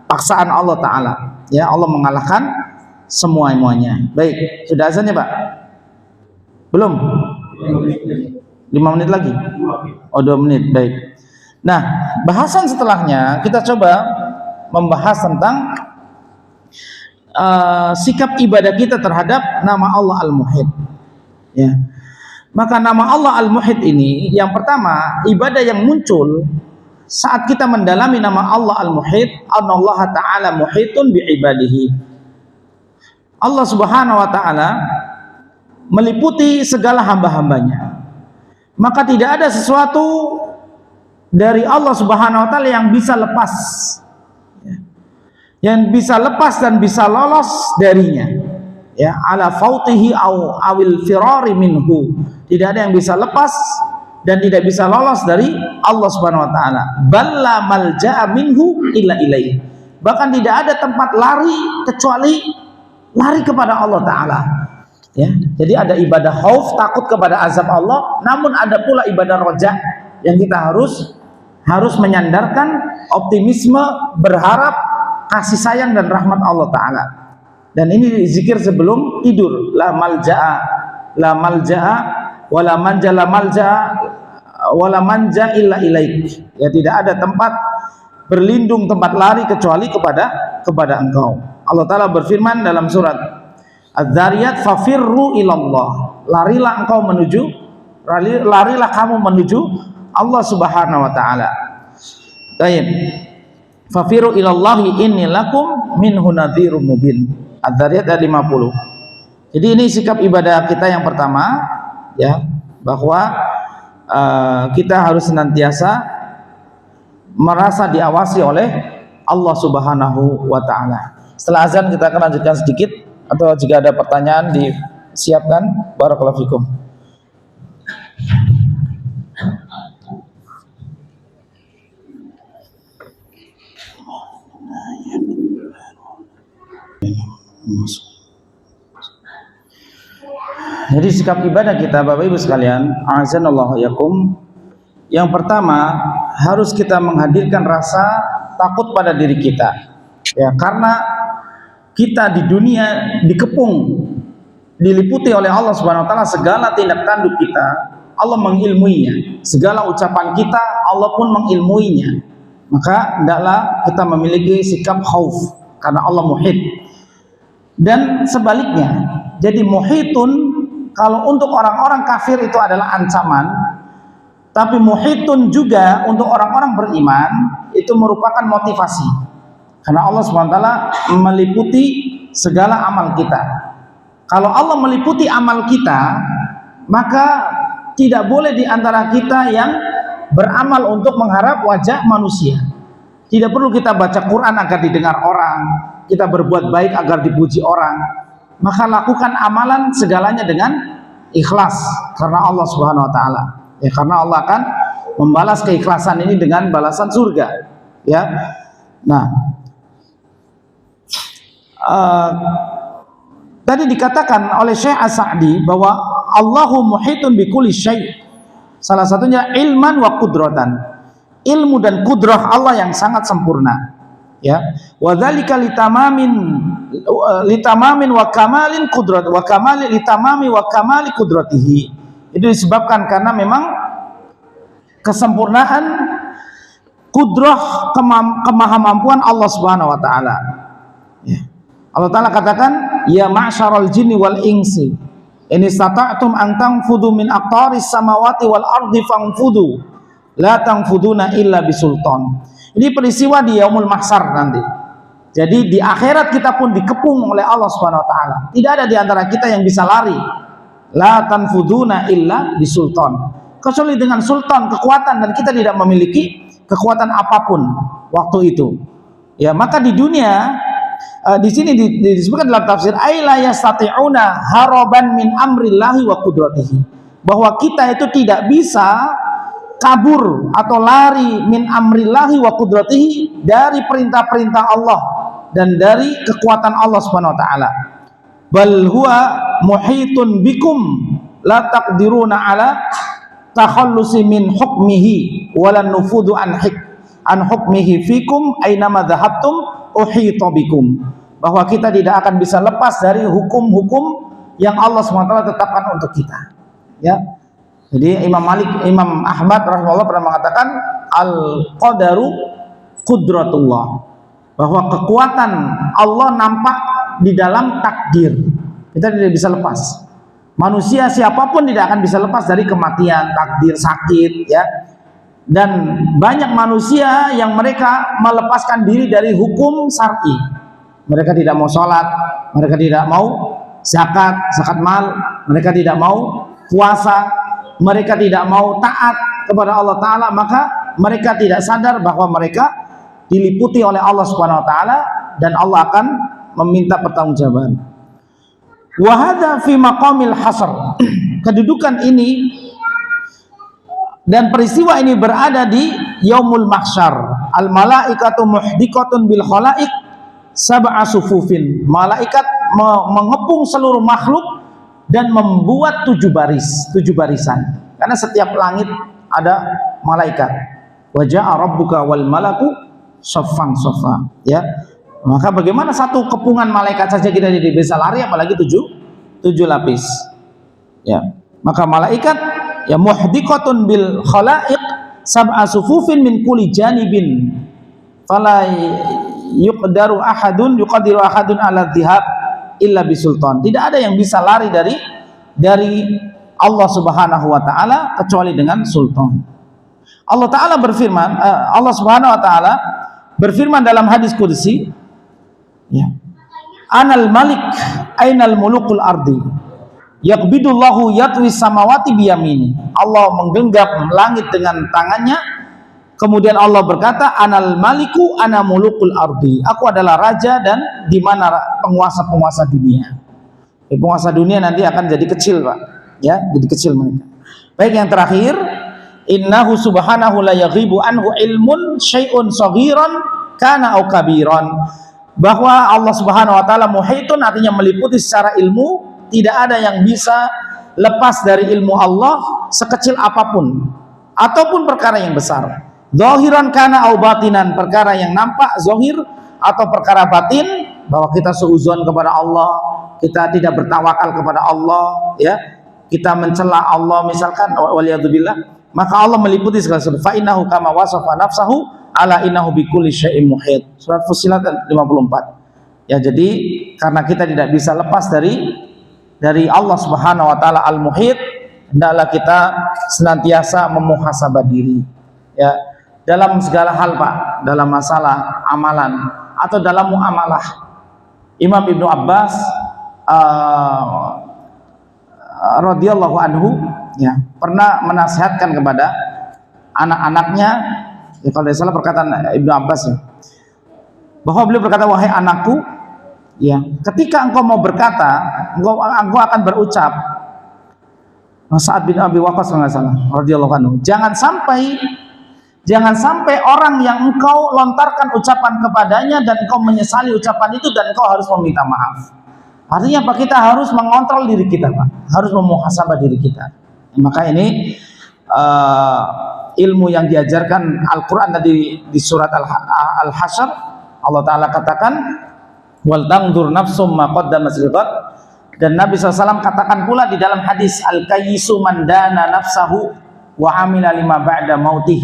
paksaan Allah Ta'ala. Ya, Allah mengalahkan semuanya. Baik, sudah azan ya Pak? Belum? 5 menit lagi? Oh, 2 menit, baik. Nah, bahasan setelahnya kita coba membahas tentang sikap ibadah kita terhadap nama Allah Al-Muhit. Ya. Maka nama Allah Al-Muhit ini, yang pertama, ibadah yang muncul saat kita mendalami nama Allah Al-Muhit, Allah Ta'ala muhitun bi'ibadihi. Allah Subhanahu Wa Ta'ala meliputi segala hamba-hambanya. Maka tidak ada sesuatu dari Allah Subhanahu Wa Ta'ala yang bisa lepas, yang bisa lepas dan bisa lolos darinya, ya, ala fautihi awil firari minhu. Tidak ada yang bisa lepas dan tidak bisa lolos dari Allah Subhanahu Wa Ta'ala. Balla malja'a minhu illa ilaih. Bahkan tidak ada tempat lari kecuali lari kepada Allah Ta'ala. Ya, jadi ada ibadah khauf, takut kepada azab Allah, namun ada pula ibadah roja yang kita harus menyandarkan optimisme, berharap kasih sayang dan rahmat Allah Ta'ala. Dan ini zikir sebelum tidur. La malja'a wala manja illa ilaik. Ya, tidak ada tempat berlindung, tempat lari kecuali kepada Engkau. Allah Ta'ala berfirman dalam surat Az-Zariyat, fafirru ilallah. Larilah kamu menuju Allah Subhanahu Wa Ta'ala. Baik. Fafiru ilallahi inni lakum minhu nadhirum mubin. Az-Zariyat ayat 50. Jadi ini sikap ibadah kita yang pertama, ya, bahwa kita harus senantiasa merasa diawasi oleh Allah Subhanahu Wa Ta'ala. Setelah azan kita akan lanjutkan sedikit, atau jika ada pertanyaan disiapkan. Barakallahu fikum. Jadi sikap ibadah kita, Bapak Ibu sekalian, azanallahu yakum, yang pertama harus kita menghadirkan rasa takut pada diri kita, ya, karena kita di dunia dikepung, diliputi oleh Allah Subhanahu Wa Ta'ala segala tindak tanduk kita. Allah mengilmuinya, segala ucapan kita Allah pun mengilmuinya. Maka hendaklah kita memiliki sikap khauf karena Allah muhit. Dan sebaliknya, jadi muhitun kalau untuk orang-orang kafir itu adalah ancaman, tapi muhitun juga untuk orang-orang beriman itu merupakan motivasi. Karena Allah SWT meliputi segala amal kita. Kalau Allah meliputi amal kita, maka tidak boleh di antara kita yang beramal untuk mengharap wajah manusia. Tidak perlu kita baca Quran agar didengar orang, kita berbuat baik agar dipuji orang. Maka lakukan amalan segalanya dengan ikhlas karena Allah Subhanahu wa taala. Ya, karena Allah akan membalas keikhlasan ini dengan balasan surga. Ya. Nah, tadi dikatakan oleh Syekh As-Sa'di bahwa Allahu muhitun bikulli syai'. Salah satunya ilman wa qudratan. Ilmu dan kudrah Allah yang sangat sempurna. Ya. Wa dzalika litamamin wa kamalin qudrat wa kamali litamami wa kamali qudratihi. Itu disebabkan karena memang kesempurnaan kudrah kemahamampuan Allah Subhanahu wa taala. Ya. Allah Ta'ala katakan, ya ma'syaral jinni wal insi in istata'tum an tanfudu min aqtaris samawati wal ardi fanfudu la tanfuduna illa bisultan. Ini peristiwa di Yaumul Mahsyar nanti. Jadi di akhirat kita pun dikepung oleh Allah Subhanahu wa taala. Tidak ada di antara kita yang bisa lari. La tanfuduna illa bisultan. Kecuali dengan sultan, kekuatan, dan kita tidak memiliki kekuatan apapun waktu itu. Ya, maka di dunia di sini disebutkan dalam tafsir aila yastati'una haraban min amrillahi wa qudratihi, bahwa kita itu tidak bisa kabur atau lari min amrillahi wa qudratihi, dari perintah-perintah Allah dan dari kekuatan Allah Subhanahu wa taala. Bal huwa muhitun bikum la taqdiruna ala takhallusi min hukmihi wala nufudu an hukmihi fikum ainama dhahabtum uhita bikum, bahwa kita tidak akan bisa lepas dari hukum-hukum yang Allah SWT tetapkan untuk kita. Ya. Jadi Imam Ahmad rahimahullah pernah mengatakan al-qadaru qudratullah, bahwa kekuatan Allah nampak di dalam takdir. Kita tidak bisa lepas. Manusia siapapun tidak akan bisa lepas dari kematian, takdir, sakit, ya. Dan banyak manusia yang mereka melepaskan diri dari hukum syar'i. Mereka tidak mau sholat, mereka tidak mau zakat mal, mereka tidak mau puasa, mereka tidak mau taat kepada Allah Ta'ala. Maka mereka tidak sadar bahwa mereka diliputi oleh Allah Subhanahu Wa Ta'ala, dan Allah akan meminta pertanggungjawaban. Wa hadza fi maqamil hasr. Kedudukan ini dan peristiwa ini berada di Yaumul Mahsyar. Al malaikatu muhdikatun bil khalaik sab'a sufufin. Malaikat mengepung seluruh makhluk dan membuat 7 barisan. Karena setiap langit ada malaikat. Wa ja'a rabbuka wal malaku saffan saffa. Ya. Maka bagaimana satu kepungan malaikat saja kita tidak bisa lari, apalagi 7 lapis. Ya. Maka malaikat ya muhdikatun bil khalaiq sab'a sufufin min kulli janibin fala yuqdiru ahadun ala dhihab illa bisultan. Tidak ada yang bisa lari dari Allah Subhanahu wa taala kecuali dengan sultan. Allah Taala berfirman, Allah Subhanahu wa taala berfirman dalam hadis qudsi, ya. Anal malik ainal mulukul ardi yaqbidullahu yatwi samawati biyamini. Allah menggenggam langit dengan tangannya. Kemudian Allah berkata, anal maliku ana mulukul ardi. Aku adalah raja dan di mana penguasa-penguasa dunia. Penguasa dunia nanti akan jadi kecil, Pak. Ya, jadi kecil mereka. Baik, yang terakhir, innahu subhanahu la yaghibu anhu ilmun syai'un saghiran kana au kabiran. Bahwa Allah Subhanahu wa taala muhitun, artinya meliputi secara ilmu. Tidak ada yang bisa lepas dari ilmu Allah, sekecil apapun ataupun perkara yang besar. Zahiran kana au batinan, perkara yang nampak zahir atau perkara batin, bahwa kita seuzon kepada Allah, kita tidak bertawakal kepada Allah, ya. Kita mencela Allah misalkan, waliyadzubillah, maka Allah meliputi segala sesuatu. Fa innahu kama wasafa nafsahu ala innahu bikulli syai'in muhit. Surat Fussilat 54. Ya, jadi karena kita tidak bisa lepas dari Allah Subhanahu wa taala Al-Muhit, hendaklah kita senantiasa memuhasabah diri, ya, dalam segala hal, Pak, dalam masalah amalan atau dalam muamalah. Imam Ibnu Abbas uh, radhiyallahu anhu ya pernah menasihatkan kepada anak-anaknya, ya kalau tidak salah perkataan Ibnu Abbas ya, bahwa beliau berkata, wahai anakku, ya ketika engkau mau berkata, engkau akan berucap, Sa'ad bin Abi Waqqas kalau nggak salah radhiyallahu anhu, jangan sampai orang yang engkau lontarkan ucapan kepadanya dan engkau menyesali ucapan itu dan engkau harus meminta maaf. Artinya apa? Kita harus mengontrol diri kita, Pak. Harus memuhasabah diri kita. Maka ini ilmu yang diajarkan Al-Quran tadi di surat Al-Hasyr, Allah Ta'ala katakan, wal tangdur nafsum ma qaddamat lighad. Dan Nabi SAW katakan pula di dalam hadis, al-kayyisu man dana nafsahu wa amila lima ba'da mautih.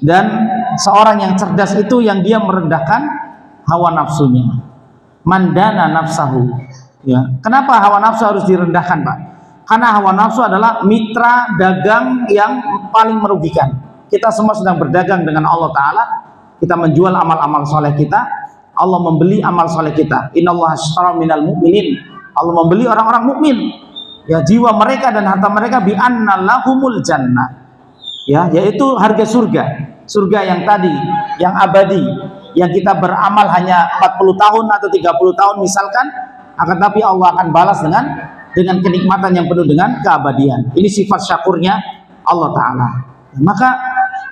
Dan seorang yang cerdas itu yang dia merendahkan hawa nafsunya. Mandana nafsahu. Ya. Kenapa hawa nafsu harus direndahkan, Pak? Karena hawa nafsu adalah mitra dagang yang paling merugikan. Kita semua sedang berdagang dengan Allah Ta'ala. Kita menjual amal-amal soleh kita, Allah membeli amal soleh kita. Innallaha ashtara minal mu'minin, Allah membeli orang-orang mukmin, ya, jiwa mereka dan harta mereka, bi anna lahumul jannah, ya, yaitu harga surga yang tadi, yang abadi, yang kita beramal hanya 40 tahun atau 30 tahun misalkan, akan tapi Allah akan balas dengan kenikmatan yang penuh dengan keabadian. Ini sifat syakurnya Allah Ta'ala. Maka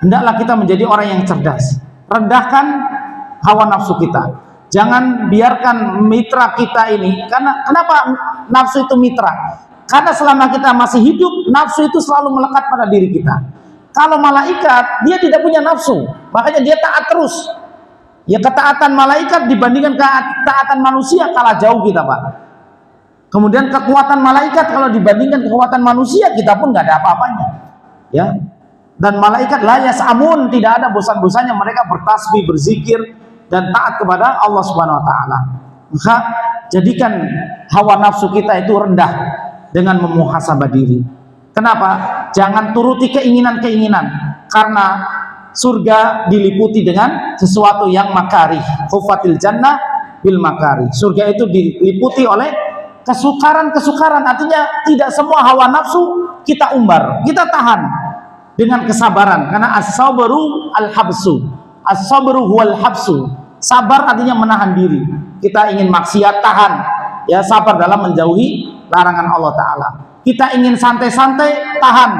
hendaklah kita menjadi orang yang cerdas. Rendahkan hawa nafsu kita. Jangan biarkan mitra kita ini, karena kenapa nafsu itu mitra? Karena selama kita masih hidup, nafsu itu selalu melekat pada diri kita. Kalau malaikat, dia tidak punya nafsu, makanya dia taat terus. Ya, ketaatan malaikat dibandingkan ketaatan manusia kalah jauh kita, Pak. Kemudian kekuatan malaikat kalau dibandingkan kekuatan manusia, kita pun nggak ada apa-apanya. Ya. Dan malaikat la yas'amun, tidak ada bosan-bosannya mereka bertasbih, berzikir dan taat kepada Allah Subhanahu wa taala. Maka jadikan hawa nafsu kita itu rendah dengan memuhasabah diri. Kenapa? Jangan turuti keinginan-keinginan, karena surga diliputi dengan sesuatu yang makarih. Hufatil jannah bil makarih. Surga itu diliputi oleh kesukaran-kesukaran. Artinya tidak semua hawa nafsu kita umbar, kita tahan dengan kesabaran, karena as-sabru al-habsu. As-sabru huwal habsu. Sabar artinya menahan diri. Kita ingin maksiat, tahan, ya, sabar dalam menjauhi larangan Allah Ta'ala. Kita ingin santai-santai, tahan.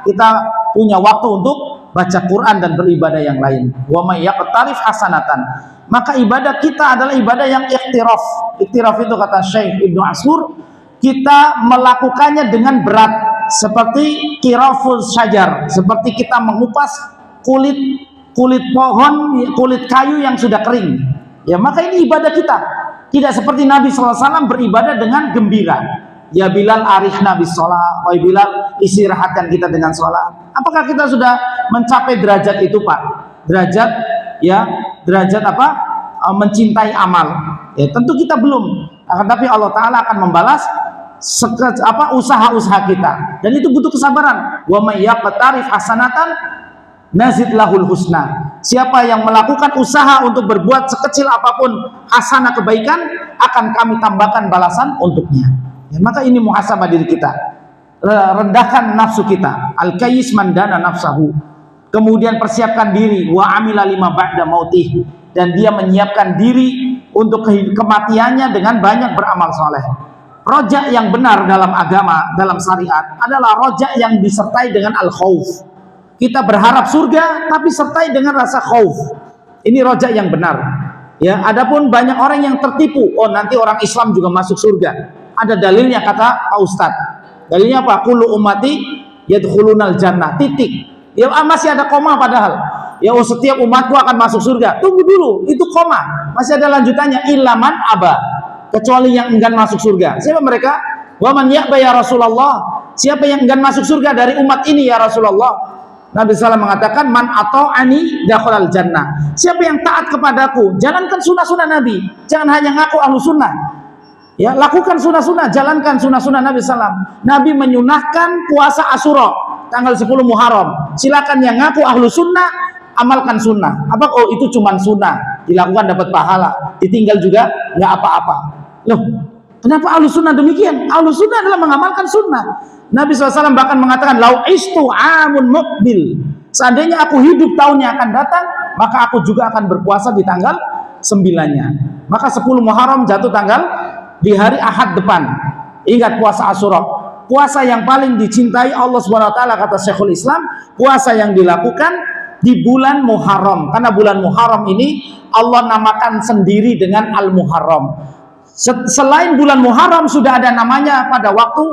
Kita punya waktu untuk baca Quran dan beribadah yang lain. Wa may yaqtarif hasanatan. Maka ibadah kita adalah ibadah yang ikhtiraf. Ikhtiraf itu kata Syekh Ibnu Ashur, kita melakukannya dengan berat, seperti qiraful syajar, seperti kita mengupas kulit pohon, kulit kayu yang sudah kering. Ya, maka ini ibadah kita. Tidak seperti Nabi SAW beribadah dengan gembira. Ya Bilal, arihna bis sholat. Wahai Bilal, istirahatkan kita dengan sholat. Apakah kita sudah mencapai derajat itu, Pak? Derajat, ya, derajat apa? Mencintai amal. Ya, tentu kita belum. Akan tapi Allah Ta'ala akan membalas usaha-usaha kita. Dan itu butuh kesabaran. Wa may yaqtarif hasanatan nazid lahul husna. Siapa yang melakukan usaha untuk berbuat sekecil apapun hasanah kebaikan, akan kami tambahkan balasan untuknya. Ya, maka ini muhasabah diri kita. Rendahkan nafsu kita. Al-kayyis mandana nafsahu. Kemudian persiapkan diri, wa amila lima ba'da mautih, dan dia menyiapkan diri untuk kematiannya dengan banyak beramal soleh. Rojak yang benar dalam agama, dalam syariat adalah rojak yang disertai dengan al-khauf. Kita berharap surga tapi sertai dengan rasa khauf. Ini rojak yang benar. Ya, adapun banyak orang yang tertipu, oh nanti orang Islam juga masuk surga. Ada dalilnya kata Pak Ustadz. Dalilnya apa? Kullu ummati yadkhulunal jannah. Titik. Ya, masih ada koma padahal. Ya, oh setiap umatku akan masuk surga. Tunggu dulu, itu koma. Masih ada lanjutannya, ilaman aba. Kecuali yang enggan masuk surga. Siapa mereka? Wa man ya'ba ya Rasulullah. Siapa yang enggan masuk surga dari umat ini ya Rasulullah? Nabi SAW mengatakan, man ata'ani dakhalal jannah. Siapa yang taat kepadaku, jalankan sunnah-sunnah Nabi. Jangan hanya ngaku ahlu sunnah. Ya, lakukan sunnah-sunnah, jalankan sunnah-sunnah Nabi SAW. Nabi menyunahkan puasa Asyura tanggal 10 Muharram. Silakan yang ngaku ahlu sunnah, amalkan sunnah. Apa? Oh itu cuma sunnah, dilakukan dapat pahala, ditinggal juga nggak apa-apa. Loh, Kenapa Ahlus Sunnah demikian? Ahlus Sunnah adalah mengamalkan sunnah. Nabi SAW bahkan mengatakan, lau istu amun muqbil. Seandainya aku hidup tahun yang akan datang, maka aku juga akan berpuasa di tanggal 9-nya. Maka 10 Muharram jatuh tanggal di hari Ahad depan. Ingat puasa Asyura. Puasa yang paling dicintai Allah SWT, kata Syekhul Islam, puasa yang dilakukan di bulan Muharram. Karena bulan Muharram ini Allah namakan sendiri dengan Al-Muharram. Selain bulan Muharram sudah ada namanya pada waktu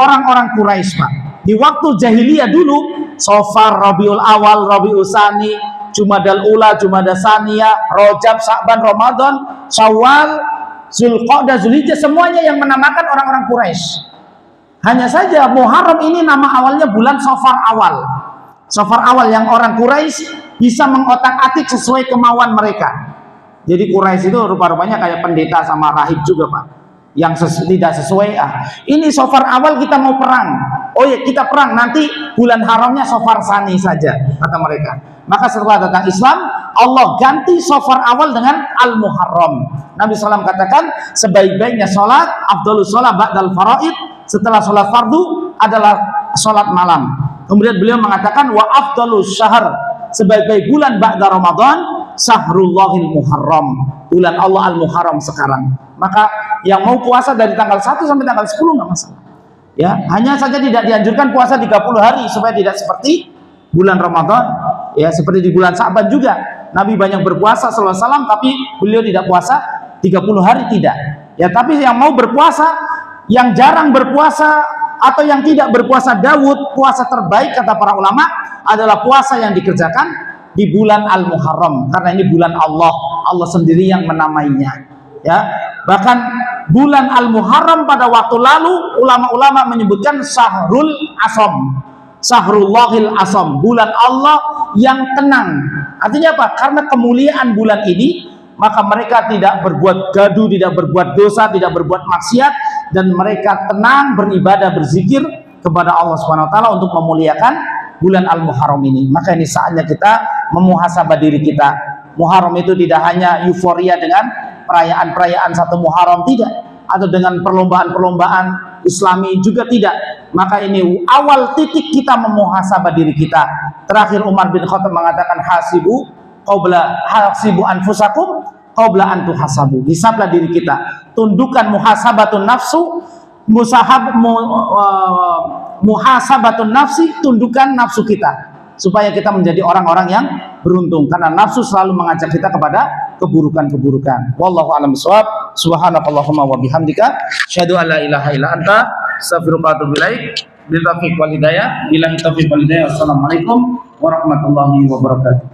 orang-orang Quraisy, Pak. Di waktu jahiliyah dulu, Safar, Rabiul Awal, Rabiul Tsani, Jumadal Ula, Jumadal Tsaniyah, Rajab, Sa'ban, Ramadan, Syawal, Zulqa'dah, Zulhijjah, semuanya yang menamakan orang-orang Quraisy. Hanya saja Muharram ini nama awalnya bulan Safar awal. Safar awal yang orang Quraisy bisa mengotak-atik sesuai kemauan mereka. Jadi Quraisy itu rupa-rupanya kayak pendeta sama rahib juga, Pak. Yang tidak sesuai. Ini Safar awal kita mau perang. Oh ya, kita perang, nanti bulan haramnya Safar Tsani saja, kata mereka. Maka setelah datang Islam, Allah ganti Safar awal dengan Al-Muharram. Nabi SAW katakan, sebaik-baiknya sholat, afdhalus sholat ba'dal faraid, setelah sholat fardu adalah sholat malam. Kemudian beliau mengatakan, wa afdhalus syahr, sebaik-baik bulan ba'da Ramadan, Sahrullahil Muharram, bulan Allah Al-Muharram sekarang. Maka yang mau puasa dari tanggal 1 sampai tanggal 10 nggak masalah. Ya, hanya saja tidak dianjurkan puasa 30 hari supaya tidak seperti bulan Ramadan. Ya, seperti di bulan Sa'ban juga. Nabi banyak berpuasa sallallahu alaihi wasallam, tapi beliau tidak puasa 30 hari, tidak. Ya, tapi yang mau berpuasa, yang jarang berpuasa atau yang tidak berpuasa Daud, puasa terbaik kata para ulama adalah puasa yang dikerjakan di bulan Al-Muharram, karena ini bulan Allah. Allah sendiri yang menamainya. Ya, bahkan bulan Al-Muharram pada waktu lalu ulama-ulama menyebutkan Syahrul Asam, Syahrullahil Asam, bulan Allah yang tenang. Artinya apa? Karena kemuliaan bulan ini, maka mereka tidak berbuat gaduh, tidak berbuat dosa, tidak berbuat maksiat, dan mereka tenang beribadah, berzikir kepada Allah SWT untuk memuliakan bulan Al-Muharram ini. Maka ini saatnya kita memuhasabah diri kita. Muharram itu tidak hanya euforia dengan perayaan-perayaan satu Muharram, tidak, atau dengan perlombaan-perlombaan Islami juga tidak. Maka ini awal titik kita memuhasabah diri kita. Terakhir Umar bin Khattab mengatakan, hasibu anfusakum qabla an tuhasabu. Hisablah diri kita. Tundukkan muhasabatun nafsu, muhasabatun nafsi, tundukkan nafsu kita supaya kita menjadi orang-orang yang beruntung, karena nafsu selalu mengajak kita kepada keburukan-keburukan. Wallahu a'lam bishawab. Subhanakallahumma wa bihamdika, asyhadu an la ilaha illa anta, astaghfiruka wa atubu ilaik. Billahi taufiq wal hidayah. Billahi taufiq wal hidayah. Wassalamualaikum warahmatullahi wabarakatuh.